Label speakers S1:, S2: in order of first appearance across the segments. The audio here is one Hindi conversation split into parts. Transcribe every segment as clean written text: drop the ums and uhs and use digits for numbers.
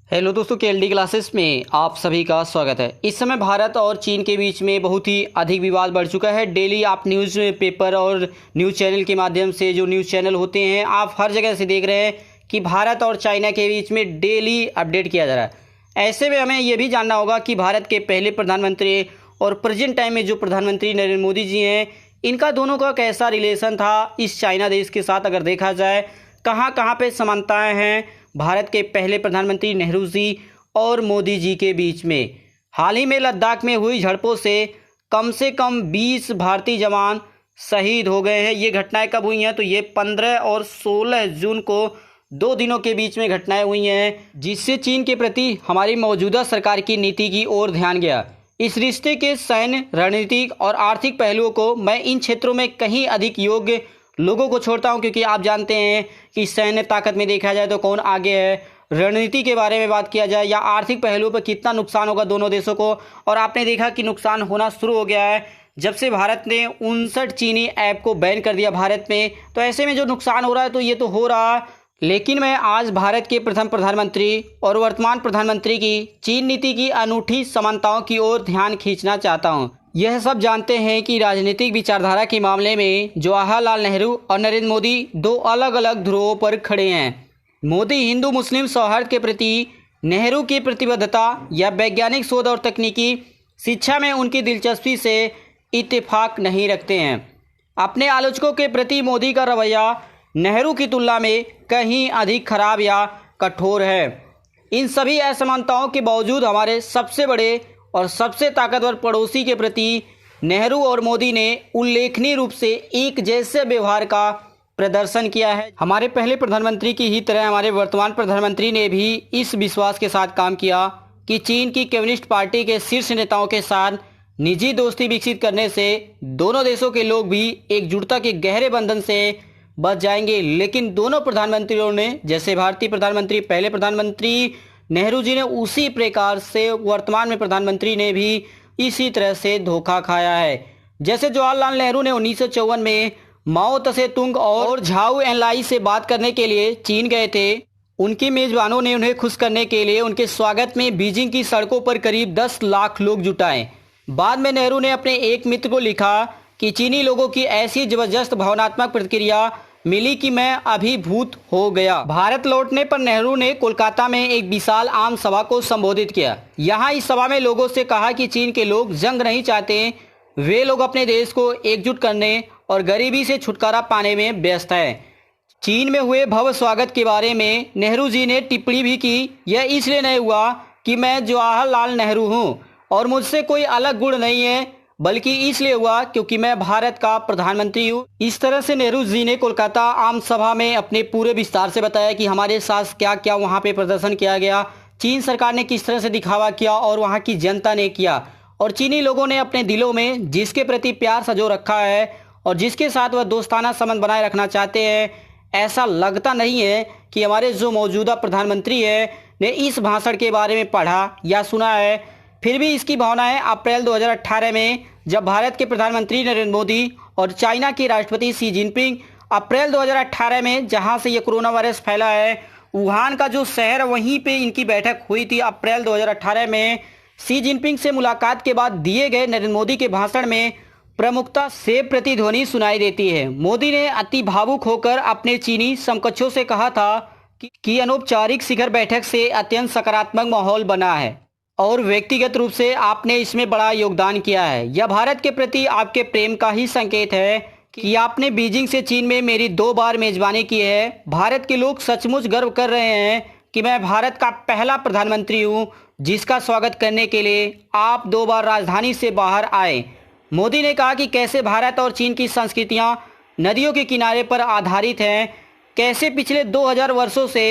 S1: हेलो दोस्तों, केएलडी क्लासेस में आप सभी का स्वागत है। इस समय भारत और चीन के बीच में बहुत ही अधिक विवाद बढ़ चुका है। डेली आप न्यूज़ पेपर और न्यूज़ चैनल के माध्यम से, जो न्यूज़ चैनल होते हैं, आप हर जगह से देख रहे हैं कि भारत और चाइना के बीच में डेली अपडेट किया जा रहा है। ऐसे में हमें यह भी जानना होगा कि भारत के पहले प्रधानमंत्री और प्रेजेंट टाइम में जो प्रधानमंत्री नरेंद्र मोदी जी हैं, इनका दोनों का कैसा रिलेशन था इस चाइना देश के साथ। अगर देखा जाए कहाँ कहाँ पे समानताएं हैं भारत के पहले प्रधानमंत्री नेहरू जी और मोदी जी के बीच में। हाल ही में लद्दाख में हुई झड़पों से कम 20 भारतीय जवान शहीद हो गए हैं। ये घटनाएं कब हुई हैं? तो ये 15 और 16 जून को 2 दिनों के बीच में घटनाएं हुई हैं, जिससे चीन के प्रति हमारी मौजूदा सरकार की नीति की ओर ध्यान गया। इस रिश्ते के सैन्य, रणनीतिक और आर्थिक पहलुओं को मैं इन क्षेत्रों में कहीं अधिक योग्य लोगों को छोड़ता हूं, क्योंकि आप जानते हैं कि सैन्य ताकत में देखा जाए तो कौन आगे है, रणनीति के बारे में बात किया जाए या आर्थिक पहलुओं पर कितना नुकसान होगा दोनों देशों को। और आपने देखा कि नुकसान होना शुरू हो गया है जब से भारत ने 59 चीनी ऐप को बैन कर दिया भारत में। तो ऐसे में जो नुकसान हो रहा है तो ये तो हो रहा है, लेकिन मैं आज भारत के प्रथम प्रधानमंत्री और वर्तमान प्रधानमंत्री की चीन नीति की अनूठी समानताओं की ओर ध्यान खींचना चाहता हूं। यह सब जानते हैं कि राजनीतिक विचारधारा के मामले में जवाहरलाल नेहरू और नरेंद्र मोदी दो अलग अलग ध्रुवों पर खड़े हैं। मोदी हिंदू मुस्लिम सौहार्द के प्रति, नेहरू की प्रतिबद्धता या वैज्ञानिक शोध और तकनीकी शिक्षा में उनकी दिलचस्पी से इत्तेफाक नहीं रखते हैं। अपने आलोचकों के प्रति मोदी का रवैया नेहरू की तुलना में कहीं अधिक खराब या कठोर है। इन सभी असमानताओं के बावजूद हमारे सबसे बड़े और सबसे ताकतवर पड़ोसी के प्रति नेहरू और मोदी ने उल्लेखनीय रूप से एक जैसे व्यवहार का प्रदर्शन किया है। हमारे पहले प्रधानमंत्री की ही तरह हमारे वर्तमान प्रधानमंत्री ने भी इस विश्वास के साथ काम किया कि चीन की कम्युनिस्ट पार्टी के शीर्ष नेताओं के साथ निजी दोस्ती विकसित करने से दोनों देशों के लोग भी एकजुटता के गहरे बंधन से बच जाएंगे। लेकिन दोनों प्रधानमंत्रियों ने, जैसे भारतीय प्रधानमंत्री पहले प्रधानमंत्री नेहरू जी ने, उसी प्रकार से वर्तमान में प्रधानमंत्री ने भी इसी तरह से धोखा खाया है। जैसे जवाहरलाल नेहरू ने 1954 में माओ तसे तुंग और झाऊ एनलाई से बात करने के लिए चीन गए थे। उनके मेजबानों ने उन्हें खुश करने के लिए उनके स्वागत में बीजिंग की सड़कों पर करीब 10 लाख लोग जुटाए। बाद में नेहरू ने अपने एक मित्र को लिखा कि चीनी लोगों की ऐसी जबरदस्त भावनात्मक प्रतिक्रिया मिली कि मैं अभिभूत हो गया। भारत लौटने पर नेहरू ने कोलकाता में एक विशाल आम सभा को संबोधित किया। यहाँ इस सभा में लोगों से कहा कि चीन के लोग जंग नहीं चाहते, वे लोग अपने देश को एकजुट करने और गरीबी से छुटकारा पाने में व्यस्त है। चीन में हुए भव्य स्वागत के बारे में नेहरू जी ने टिप्पणी भी की, यह इसलिए नहीं हुआ कि मैं जवाहरलाल नेहरू हूँ और मुझसे कोई अलग गुण नहीं है, बल्कि इसलिए हुआ क्योंकि मैं भारत का प्रधानमंत्री हूँ। इस तरह से नेहरू जी ने कोलकाता आम सभा में अपने पूरे विस्तार से बताया कि हमारे साथ क्या क्या वहाँ पे प्रदर्शन किया गया, चीन सरकार ने किस तरह से दिखावा किया और वहाँ की जनता ने किया, और चीनी लोगों ने अपने दिलों में जिसके प्रति प्यार सजो रखा है और जिसके साथ वह दोस्ताना संबंध बनाए रखना चाहते हैं। ऐसा लगता नहीं है कि हमारे जो मौजूदा प्रधानमंत्री है ने इस भाषण के बारे में पढ़ा या सुना है। फिर भी इसकी भावनाएं अप्रैल 2018 में, जब भारत के प्रधानमंत्री नरेंद्र मोदी और चाइना के राष्ट्रपति शी जिनपिंग अप्रैल 2018 में, जहां से ये कोरोना वायरस फैला है, वुहान का जो शहर, वहीं पे इनकी बैठक हुई थी अप्रैल 2018 में। शी जिनपिंग से मुलाकात के बाद दिए गए नरेंद्र मोदी के भाषण में प्रमुखता से प्रतिध्वनि सुनाई देती है। मोदी ने अति भावुक होकर अपने चीनी समकक्षों से कहा था कि अनौपचारिक शिखर बैठक से अत्यंत सकारात्मक माहौल बना है और व्यक्तिगत रूप से आपने इसमें बड़ा योगदान किया है। यह भारत के प्रति आपके प्रेम का ही संकेत है कि आपने बीजिंग से चीन में मेरी 2 बार मेजबानी की है। भारत के लोग सचमुच गर्व कर रहे हैं कि मैं भारत का पहला प्रधानमंत्री हूं जिसका स्वागत करने के लिए आप 2 बार राजधानी से बाहर आए। मोदी ने कहा कि कैसे भारत और चीन की संस्कृतियां नदियों के किनारे पर आधारित हैं, कैसे पिछले 2000 वर्षों से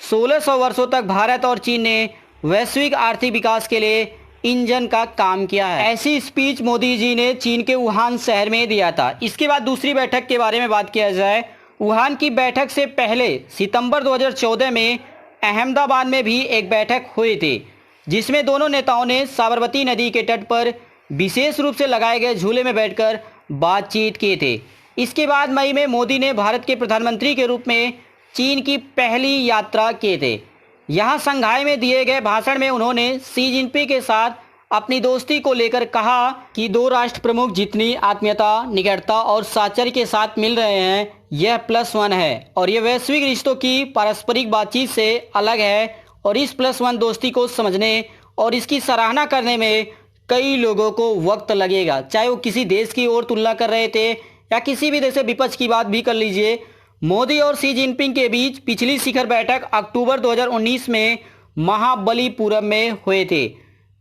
S1: 1600 वर्षों तक भारत और चीन ने वैश्विक आर्थिक विकास के लिए इंजन का काम किया है। ऐसी स्पीच मोदी जी ने चीन के वुहान शहर में दिया था। इसके बाद दूसरी बैठक के बारे में बात किया जाए, वुहान की बैठक से पहले सितंबर 2014 में अहमदाबाद में भी एक बैठक हुई थी, जिसमें दोनों नेताओं ने साबरमती नदी के तट पर विशेष रूप से लगाए गए झूले में बैठकर बातचीत की थी। इसके बाद मई में मोदी ने भारत के प्रधानमंत्री के रूप में चीन की पहली यात्रा की थी। यहाँ संघाई में दिए गए भाषण में उन्होंने शी जिनपिंग के साथ अपनी दोस्ती को लेकर कहा कि दो राष्ट्र प्रमुख जितनी आत्मीयता, निकटता और साहचर्य के साथ मिल रहे हैं, यह +1 है और यह वैश्विक रिश्तों की पारस्परिक बातचीत से अलग है। और इस +1 दोस्ती को समझने और इसकी सराहना करने में कई लोगों को वक्त लगेगा, चाहे वो किसी देश की ओर तुलना कर रहे थे या किसी भी देश से विपक्ष की बात भी कर लीजिए। मोदी और शी जिनपिंग के बीच पिछली शिखर बैठक अक्टूबर 2019 में महाबलीपुरम में हुए थे।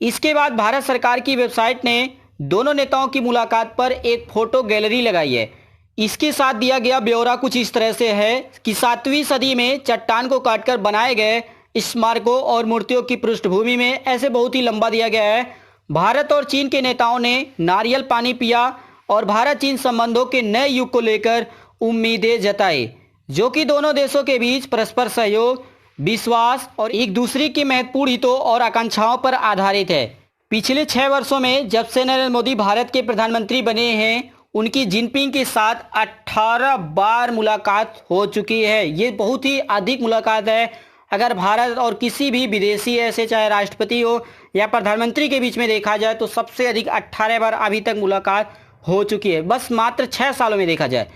S1: इसके बाद भारत सरकार की वेबसाइट ने दोनों नेताओं की मुलाकात पर एक फोटो गैलरी लगाई है। इसके साथ दिया गया ब्यौरा कुछ इस तरह से है कि 7वीं सदी में चट्टान को काटकर बनाए गए स्मारकों और मूर्तियों की पृष्ठभूमि में ऐसे बहुत ही लंबा दिया गया है। भारत और चीन के नेताओं ने नारियल पानी पिया और भारत चीन संबंधों के नए युग को लेकर उम्मीदें जताई, जो कि दोनों देशों के बीच परस्पर सहयोग, विश्वास और एक दूसरे की महत्वपूर्ण हितों और आकांक्षाओं पर आधारित है। पिछले 6 वर्षों में जब से नरेंद्र मोदी भारत के प्रधानमंत्री बने हैं, उनकी जिनपिंग के साथ 18 बार मुलाकात हो चुकी है। ये बहुत ही अधिक मुलाकात है। अगर भारत और किसी भी विदेशी ऐसे चाहे राष्ट्रपति हो या प्रधानमंत्री के बीच में देखा जाए तो सबसे अधिक 18 बार अभी तक मुलाकात हो चुकी है, बस मात्र 6 सालों में देखा जाए।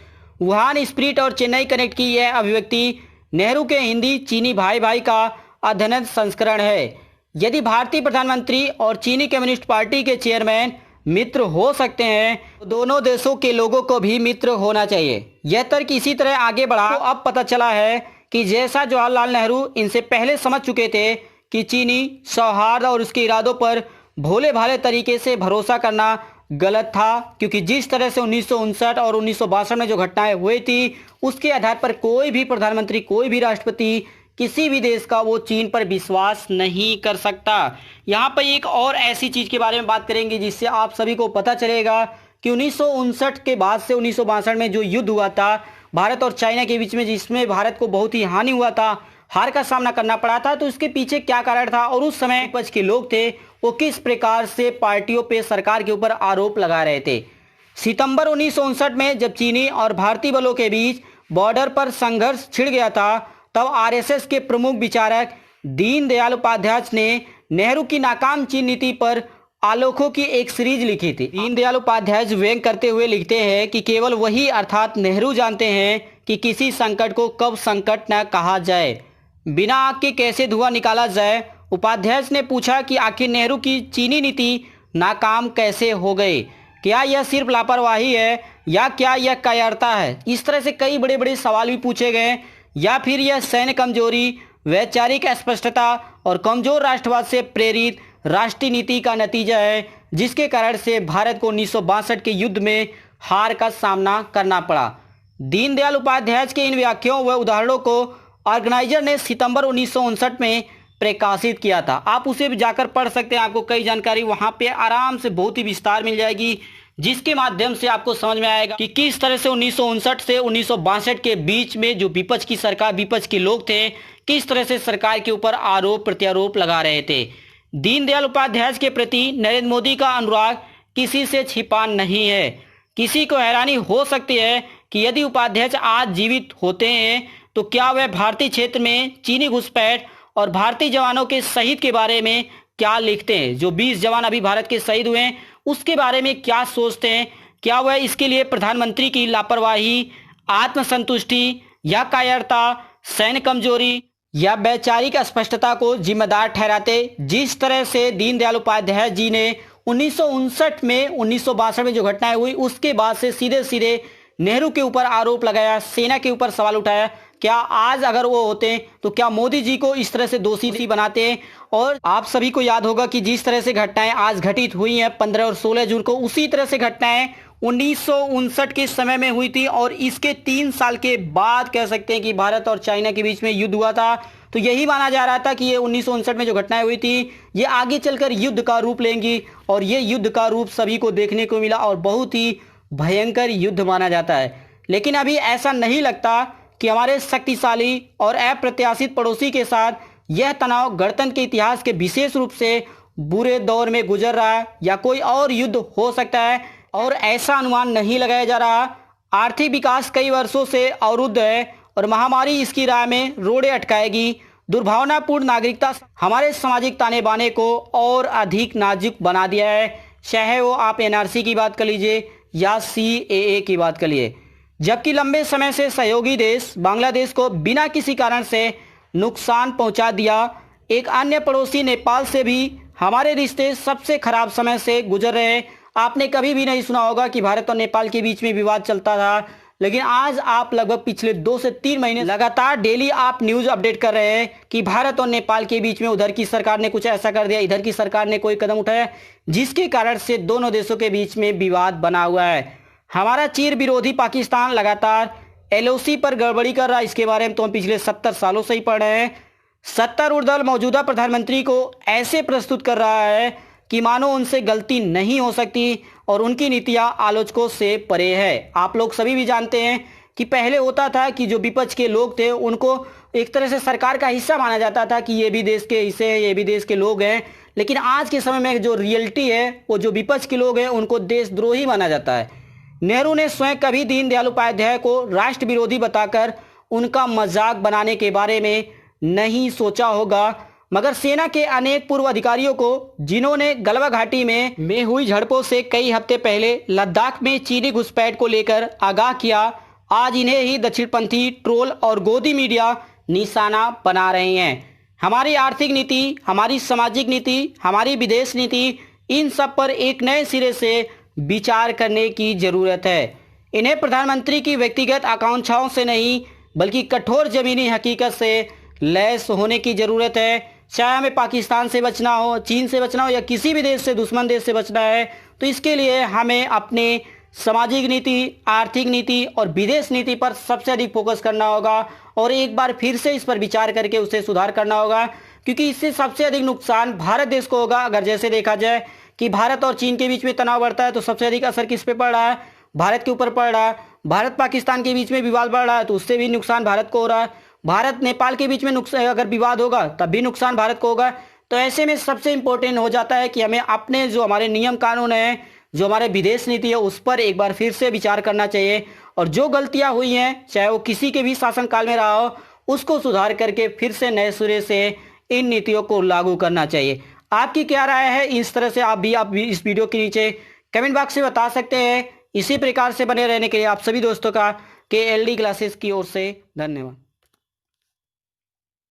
S1: वुहान स्पिरिट और चेन्नई कनेक्ट की यह अभिव्यक्ति नेहरू के हिंदी चीनी भाई भाई का अध्ययन संस्करण है। यदि भारतीय प्रधानमंत्री और चीनी कम्युनिस्ट पार्टी के चेयरमैन मित्र हो सकते हैं तो दोनों देशों के लोगों को भी मित्र होना चाहिए। यह तर्क इसी तरह आगे बढ़ा तो अब पता चला है कि जैसा जवाहरलाल नेहरू इनसे पहले समझ चुके थे कि चीनी सौहार्द और उसके इरादों पर भोले भाले तरीके से भरोसा करना गलत था, क्योंकि जिस तरह से 1959 और 1962 में जो घटनाएं हुई थी उसके आधार पर कोई भी प्रधानमंत्री, कोई भी राष्ट्रपति किसी भी देश का वो चीन पर विश्वास नहीं कर सकता। यहाँ पर एक और ऐसी चीज़ के बारे में बात करेंगे जिससे आप सभी को पता चलेगा कि 1959 के बाद से 1962 में जो युद्ध हुआ था भारत और चाइना के बीच में, जिसमें भारत को बहुत ही हानि हुआ था, हार का सामना करना पड़ा था, तो इसके पीछे क्या कारण था और उस समय विपक्ष के लोग थे वो किस प्रकार से पार्टियों पे, सरकार के ऊपर आरोप लगा रहे थे। सितंबर 1959 में जब चीनी और भारतीय बलों के बीच बॉर्डर पर संघर्ष छिड़ गया था, तब आरएसएस के प्रमुख विचारक दीनदयाल उपाध्याय ने नेहरू की नाकाम चीन नीति पर आलेखों की एक सीरीज लिखी थी। दीनदयाल उपाध्याय व्यंग करते हुए लिखते हैं कि केवल वही अर्थात नेहरू जानते हैं कि किसी संकट को कब संकट न कहा जाए, बिना आग के कैसे धुआं निकाला जाए। उपाध्याय ने पूछा कि आखिर नेहरू की चीनी नीति नाकाम कैसे हो गई, क्या यह सिर्फ लापरवाही है या क्या यह कायरता है। इस तरह से कई बड़े बड़े सवाल भी पूछे गए, या फिर यह सैन्य कमजोरी, वैचारिक अस्पष्टता और कमजोर राष्ट्रवाद से प्रेरित राष्ट्रीय नीति का नतीजा है, जिसके कारण से भारत को 1962 के युद्ध में हार का सामना करना पड़ा। दीनदयाल उपाध्याय के इन व्याख्याओं व उदाहरणों को ऑर्गेनाइजर ने सितंबर 1959 में प्रकाशित किया था। आप उसे भी जाकर पढ़ सकते हैं, आपको कई जानकारी वहां पे आराम से बहुत ही विस्तार मिल जाएगी, जिसके माध्यम से आपको समझ में आएगा कि किस तरह से 1959 से 1962 के बीच में जो विपक्ष की सरकार, विपक्ष के लोग थे, किस तरह से सरकार के ऊपर आरोप प्रत्यारोप लगा रहे थे। दीनदयाल उपाध्याय के प्रति नरेंद्र मोदी का अनुराग किसी से छिपा नहीं है। किसी को हैरानी हो सकती है कि यदि उपाध्याय आज जीवित होते हैं तो क्या वह भारतीय क्षेत्र में चीनी घुसपैठ और भारतीय जवानों के शहीद के बारे में क्या लिखते हैं। जो 20 जवान अभी भारत के शहीद हुए हैं उसके बारे में क्या सोचते हैं। क्या वह इसके लिए प्रधानमंत्री की लापरवाही, आत्मसंतुष्टि या कायरता, सैन्य कमजोरी या वैचारिक अस्पष्टता को जिम्मेदार ठहराते। जिस तरह से दीनदयाल उपाध्याय जी ने 1959 में 1962 में जो घटनाएं हुई उसके बाद से सीधे सीधे नेहरू के ऊपर आरोप लगाया, सेना के ऊपर सवाल उठाया। क्या आज अगर वो होते तो क्या मोदी जी को इस तरह से दोषी बनाते। और आप सभी को याद होगा कि जिस तरह से घटनाएं आज घटित हुई हैं 15 और 16 जून को, उसी तरह से घटनाएं 1959 के समय में हुई थी। और इसके 3 साल के बाद कह सकते हैं कि भारत और चाइना के बीच में युद्ध हुआ था। तो यही माना जा रहा था कि ये 1959 में जो घटनाएं हुई थी ये आगे चलकर युद्ध का रूप लेंगी, और ये युद्ध का रूप सभी को देखने को मिला और बहुत ही भयंकर युद्ध माना जाता है। लेकिन अभी ऐसा नहीं लगता कि हमारे शक्तिशाली और अप्रत्याशित पड़ोसी के साथ यह तनाव गणतंत्र के इतिहास के विशेष रूप से बुरे दौर में गुजर रहा है या कोई और युद्ध हो सकता है, और ऐसा अनुमान नहीं लगाया जा रहा। आर्थिक विकास कई वर्षों से अवरुद्ध है और महामारी इसकी राह में रोड़े अटकाएगी। दुर्भावनापूर्ण नागरिकता हमारे सामाजिक ताने बाने को और अधिक नाजुक बना दिया है, चाहे वो आप एनआरसी की बात कर लीजिए या सीएए की बात कर लीजिए। जबकि लंबे समय से सहयोगी देश बांग्लादेश को बिना किसी कारण से नुकसान पहुंचा दिया, एक अन्य पड़ोसी नेपाल से भी हमारे रिश्ते सबसे खराब समय से गुजर रहे हैं। आपने कभी भी नहीं सुना होगा कि भारत और नेपाल के बीच में विवाद चलता था, लेकिन आज आप लगभग पिछले 2 से 3 महीने लगातार डेली आप न्यूज़ अपडेट कर रहे हैं कि भारत और नेपाल के बीच में उधर की सरकार ने कुछ ऐसा कर दिया, इधर की सरकार ने कोई कदम उठाया, जिसके कारण से दोनों देशों के बीच में विवाद बना हुआ है। हमारा चीर विरोधी पाकिस्तान लगातार एलओसी पर गड़बड़ी कर रहा है। इसके बारे में तो हम पिछले 70 सालों से ही पढ़ रहे हैं। सत्तारूढ़ दल मौजूदा प्रधानमंत्री को ऐसे प्रस्तुत कर रहा है कि मानो उनसे गलती नहीं हो सकती और उनकी नीतियां आलोचकों से परे है। आप लोग सभी भी जानते हैं कि पहले होता था कि जो विपक्ष के लोग थे उनको एक तरह से सरकार का हिस्सा माना जाता था कि ये भी देश के हिस्से हैं, ये भी देश के लोग हैं। लेकिन आज के समय में जो रियलिटी है वो जो विपक्ष के लोग हैं उनको देशद्रोही माना जाता है। नेहरू ने स्वयं कभी दीनदयाल उपाध्याय को राष्ट्र विरोधी बताकर उनका मजाक बनाने के बारे में नहीं सोचा होगा, मगर सेना के अनेक पूर्व अधिकारियों को जिन्होंने गलवा घाटी में हुई झड़पों से कई हफ्ते पहले लद्दाख में चीनी घुसपैठ को लेकर आगाह किया, आज इन्हें ही दक्षिणपंथी ट्रोल और गोदी मीडिया निशाना बना रहे हैं। हमारी आर्थिक नीति, हमारी सामाजिक नीति, हमारी विदेश नीति, इन सब पर एक नए सिरे से विचार करने की जरूरत है। इन्हें प्रधानमंत्री की व्यक्तिगत आकांक्षाओं से नहीं बल्कि कठोर जमीनी हकीकत से लैस होने की जरूरत है। चाहे हमें पाकिस्तान से बचना हो, चीन से बचना हो या किसी भी देश से, दुश्मन देश से बचना है, तो इसके लिए हमें अपने सामाजिक नीति, आर्थिक नीति और विदेश नीति पर सबसे अधिक फोकस करना होगा और एक बार फिर से इस पर विचार करके उसे सुधार करना होगा, क्योंकि इससे सबसे अधिक नुकसान भारत देश को होगा। अगर जैसे देखा जाए कि भारत और चीन के बीच में तनाव बढ़ता है तो सबसे अधिक असर किस पे पड़ रहा है? भारत के ऊपर पड़ रहा है। भारत पाकिस्तान के बीच में विवाद बढ़ रहा है तो उससे भी नुकसान भारत को हो रहा है। भारत नेपाल के बीच में नुकसान, अगर विवाद होगा तब भी नुकसान भारत को होगा। तो ऐसे में सबसे इंपॉर्टेंट हो जाता है कि हमें अपने जो हमारे नियम कानून हैं, जो हमारे विदेश नीति है, उस पर एक बार फिर से विचार करना चाहिए और जो गलतियां हुई हैं, चाहे वो किसी के भी शासनकाल में रहा हो, उसको सुधार करके फिर से नए सिरे से इन नीतियों को लागू करना चाहिए। आपकी क्या राय है? इस तरह से आप भी इस वीडियो के नीचे कमेंट बॉक्स में बता सकते हैं। इसी प्रकार से बने रहने के लिए आप सभी दोस्तों का KLD क्लासेस की ओर से धन्यवाद।